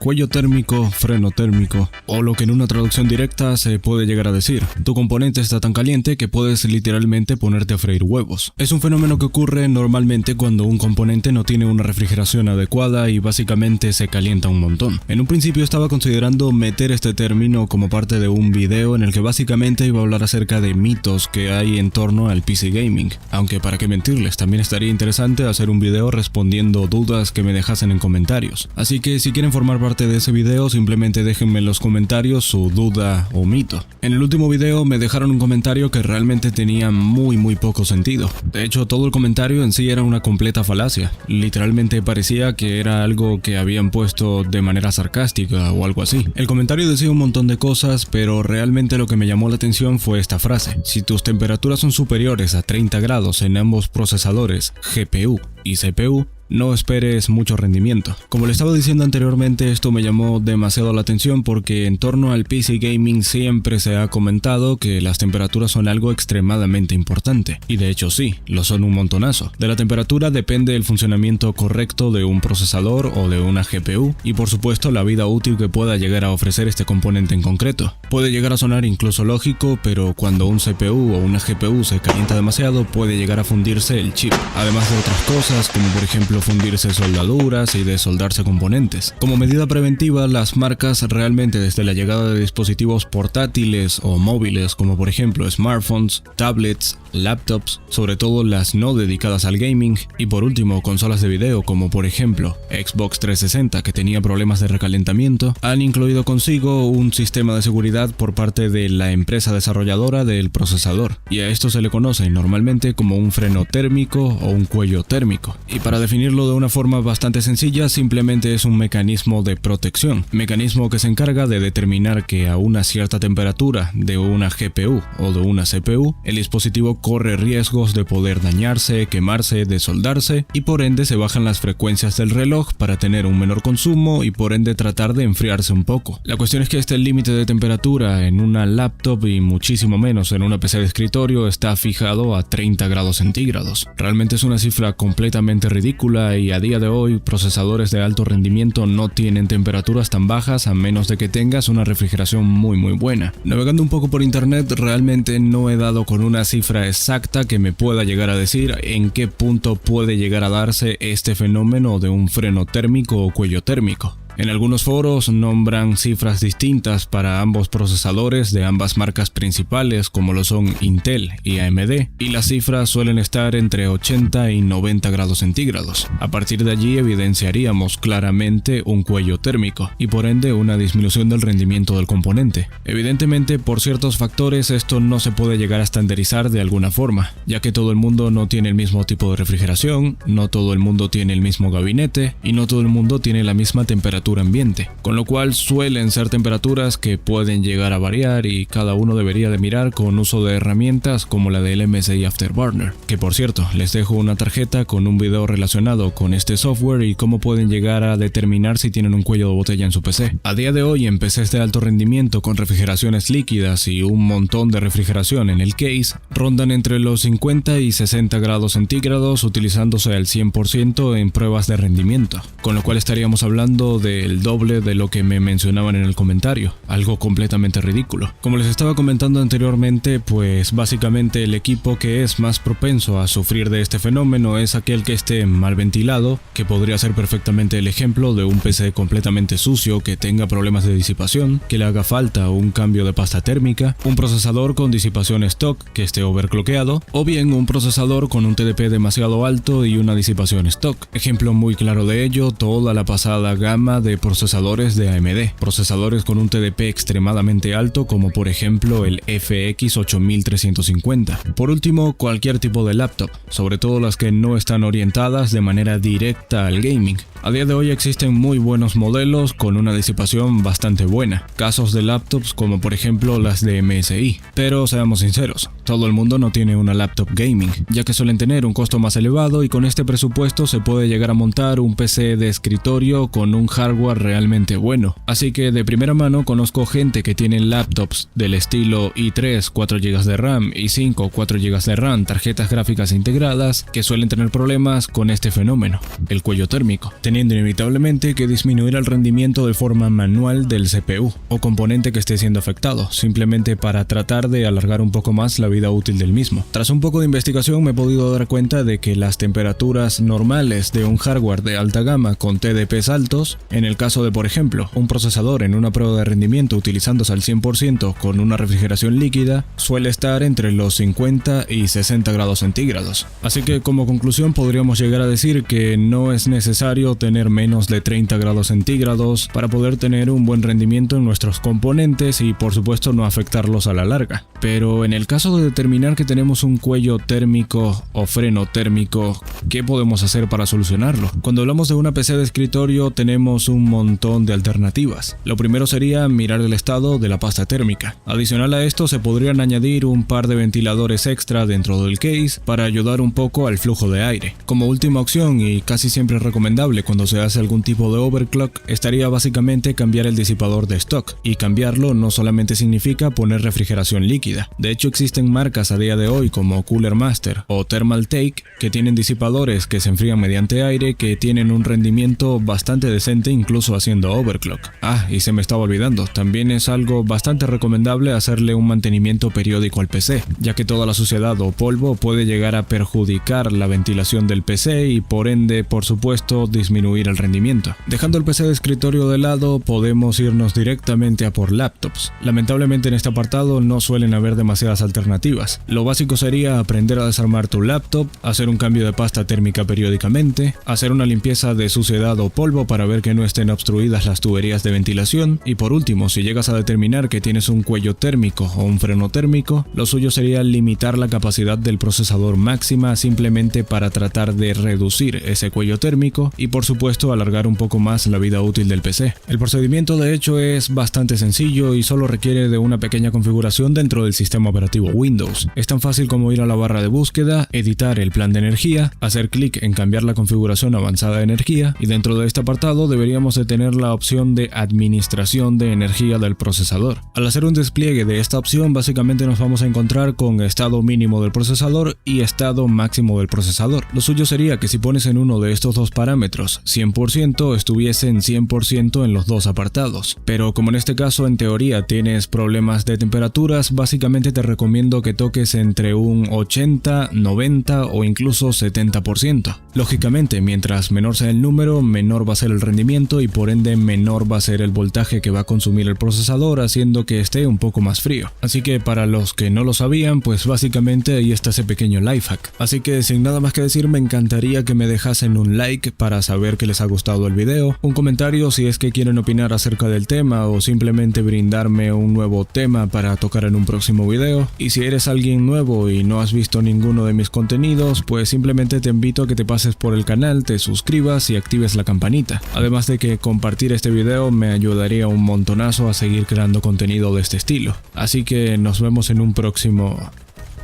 cuello térmico, freno térmico, o lo que en una traducción directa se puede llegar a decir: tu componente está tan caliente que puedes literalmente ponerte a freír huevos. Es un fenómeno que ocurre normalmente cuando un componente no tiene una refrigeración adecuada y básicamente se calienta un montón. En un principio estaba considerando meter este término como parte de un video en el que básicamente iba a hablar acerca de mitos que hay en torno al PC Gaming, aunque para qué mentirles, también estaría interesante hacer un video respondiendo dudas que me dejasen en comentarios. Así que si quieren formar parte de ese video, simplemente déjenme en los comentarios su duda o mito. En el último video me dejaron un comentario que realmente tenía muy poco sentido. De hecho, todo el comentario en sí era una completa falacia. Literalmente parecía que era algo que habían puesto de manera sarcástica o algo así. El comentario decía un montón de cosas, pero realmente lo que me llamó la atención fue esta frase: si tus temperaturas son superiores a 30 grados en ambos procesadores, GPU y CPU, no esperes mucho rendimiento. Como le estaba diciendo anteriormente, esto me llamó demasiado la atención porque en torno al PC Gaming siempre se ha comentado que las temperaturas son algo extremadamente importante. Y de hecho sí, lo son un montonazo. De la temperatura depende el funcionamiento correcto de un procesador o de una GPU y por supuesto la vida útil que pueda llegar a ofrecer este componente en concreto. Puede llegar a sonar incluso lógico, pero cuando un CPU o una GPU se calienta demasiado puede llegar a fundirse el chip. Además de otras cosas como por ejemplo fundirse soldaduras y desoldarse componentes. Como medida preventiva, las marcas realmente desde la llegada de dispositivos portátiles o móviles como por ejemplo smartphones, tablets, laptops, sobre todo las no dedicadas al gaming, y por último consolas de video como por ejemplo Xbox 360 que tenía problemas de recalentamiento, han incluido consigo un sistema de seguridad por parte de la empresa desarrolladora del procesador, y a esto se le conoce normalmente como un freno térmico o un cuello térmico. Y para definirlo de una forma bastante sencilla, simplemente es un mecanismo de protección, mecanismo que se encarga de determinar que a una cierta temperatura de una GPU o de una CPU, el dispositivo corre riesgos de poder dañarse, quemarse, desoldarse, y por ende se bajan las frecuencias del reloj para tener un menor consumo y por ende tratar de enfriarse un poco. La cuestión es que este límite de temperatura en una laptop y muchísimo menos en una PC de escritorio está fijado a 30 grados centígrados. Realmente es una cifra completamente ridícula y a día de hoy procesadores de alto rendimiento no tienen temperaturas tan bajas a menos de que tengas una refrigeración muy buena. Navegando un poco por internet, realmente no he dado con una cifra exacta que me pueda llegar a decir en qué punto puede llegar a darse este fenómeno de un freno térmico o cuello térmico. En algunos foros nombran cifras distintas para ambos procesadores de ambas marcas principales como lo son Intel y AMD, y las cifras suelen estar entre 80 y 90 grados centígrados. A partir de allí evidenciaríamos claramente un cuello térmico y por ende una disminución del rendimiento del componente. Evidentemente, por ciertos factores esto no se puede llegar a estandarizar de alguna forma, ya que todo el mundo no tiene el mismo tipo de refrigeración, no todo el mundo tiene el mismo gabinete y no todo el mundo tiene la misma temperatura ambiente, con lo cual suelen ser temperaturas que pueden llegar a variar y cada uno debería de mirar con uso de herramientas como la del MSI Afterburner, que por cierto les dejo una tarjeta con un video relacionado con este software y cómo pueden llegar a determinar si tienen un cuello de botella en su PC. A día de hoy en PCs de alto rendimiento con refrigeraciones líquidas y un montón de refrigeración en el case, rondan entre los 50 y 60 grados centígrados utilizándose al 100% en pruebas de rendimiento, con lo cual estaríamos hablando de el doble de lo que me mencionaban en el comentario, algo completamente ridículo. Como les estaba comentando anteriormente, pues básicamente el equipo que es más propenso a sufrir de este fenómeno es aquel que esté mal ventilado, que podría ser perfectamente el ejemplo de un PC completamente sucio que tenga problemas de disipación, que le haga falta un cambio de pasta térmica, un procesador con disipación stock que esté overclockeado, o bien un procesador con un TDP demasiado alto y una disipación stock. Ejemplo muy claro de ello, toda la pasada gama de procesadores de AMD, procesadores con un TDP extremadamente alto como por ejemplo el FX 8350. Por último, cualquier tipo de laptop, sobre todo las que no están orientadas de manera directa al gaming. A día de hoy existen muy buenos modelos con una disipación bastante buena, casos de laptops como por ejemplo las de MSI, pero seamos sinceros, todo el mundo no tiene una laptop gaming, ya que suelen tener un costo más elevado y con este presupuesto se puede llegar a montar un PC de escritorio con un hardware realmente bueno. Así que de primera mano conozco gente que tiene laptops del estilo i3 4 GB de RAM y 5 4 GB de RAM, tarjetas gráficas integradas, que suelen tener problemas con este fenómeno, el cuello térmico. teniendo inevitablemente que disminuir el rendimiento de forma manual del CPU o componente que esté siendo afectado, simplemente para tratar de alargar un poco más la vida útil del mismo. Tras un poco de investigación me he podido dar cuenta de que las temperaturas normales de un hardware de alta gama con TDPs altos, en el caso de por ejemplo un procesador en una prueba de rendimiento utilizándose al 100% con una refrigeración líquida, suele estar entre los 50 y 60 grados centígrados. Así que como conclusión podríamos llegar a decir que no es necesario tener menos de 30 grados centígrados para poder tener un buen rendimiento en nuestros componentes y por supuesto no afectarlos a la larga. Pero en el caso de determinar que tenemos un cuello térmico o freno térmico, ¿qué podemos hacer para solucionarlo? Cuando hablamos de una PC de escritorio tenemos un montón de alternativas. Lo primero sería mirar el estado de la pasta térmica. Adicional a esto se podrían añadir un par de ventiladores extra dentro del case para ayudar un poco al flujo de aire. Como última opción y casi siempre recomendable cuando se hace algún tipo de overclock estaría básicamente cambiar el disipador de stock, y cambiarlo no solamente significa poner refrigeración líquida. De hecho existen marcas a día de hoy como Cooler Master o Thermaltake que tienen disipadores que se enfrían mediante aire que tienen un rendimiento bastante decente incluso haciendo overclock. Y se me estaba olvidando, también es algo bastante recomendable hacerle un mantenimiento periódico al PC, ya que toda la suciedad o polvo puede llegar a perjudicar la ventilación del PC y por ende, por supuesto, disminuir el rendimiento. Dejando el PC de escritorio de lado, podemos irnos directamente a por laptops. Lamentablemente en este apartado no suelen haber demasiadas alternativas. Lo básico sería aprender a desarmar tu laptop, hacer un cambio de pasta térmica periódicamente, hacer una limpieza de suciedad o polvo para ver que no estén obstruidas las tuberías de ventilación y por último, si llegas a determinar que tienes un cuello térmico o un freno térmico, lo suyo sería limitar la capacidad del procesador máxima simplemente para tratar de reducir ese cuello térmico y por supuesto alargar un poco más la vida útil del PC. El procedimiento de hecho es bastante sencillo y solo requiere de una pequeña configuración dentro del sistema operativo Windows. Es tan fácil como ir a la barra de búsqueda, editar el plan de energía, hacer clic en cambiar la configuración avanzada de energía y dentro de este apartado deberíamos de tener la opción de administración de energía del procesador. Al hacer un despliegue de esta opción básicamente nos vamos a encontrar con estado mínimo del procesador y estado máximo del procesador. Lo suyo sería que si pones en uno de estos dos parámetros 100% estuviese en 100% en los dos apartados, pero como en este caso en teoría tienes problemas de temperaturas, básicamente te recomiendo que toques entre un 80, 90 o incluso 70%. Lógicamente, mientras menor sea el número, menor va a ser el rendimiento y por ende menor va a ser el voltaje que va a consumir el procesador, haciendo que esté un poco más frío. Así que para los que no lo sabían, pues básicamente ahí está ese pequeño lifehack. Así que sin nada más que decir, me encantaría que me dejasen un like para saber que les ha gustado el video, un comentario si es que quieren opinar acerca del tema o simplemente brindarme un nuevo tema para tocar en un próximo video. Y si eres alguien nuevo y no has visto ninguno de mis contenidos, pues simplemente te invito a que te pases por el canal, te suscribas y actives la campanita. Además de que compartir este video me ayudaría un montonazo a seguir creando contenido de este estilo. Así que nos vemos en un próximo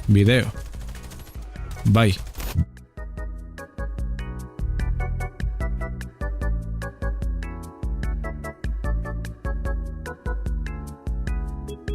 video. Bye.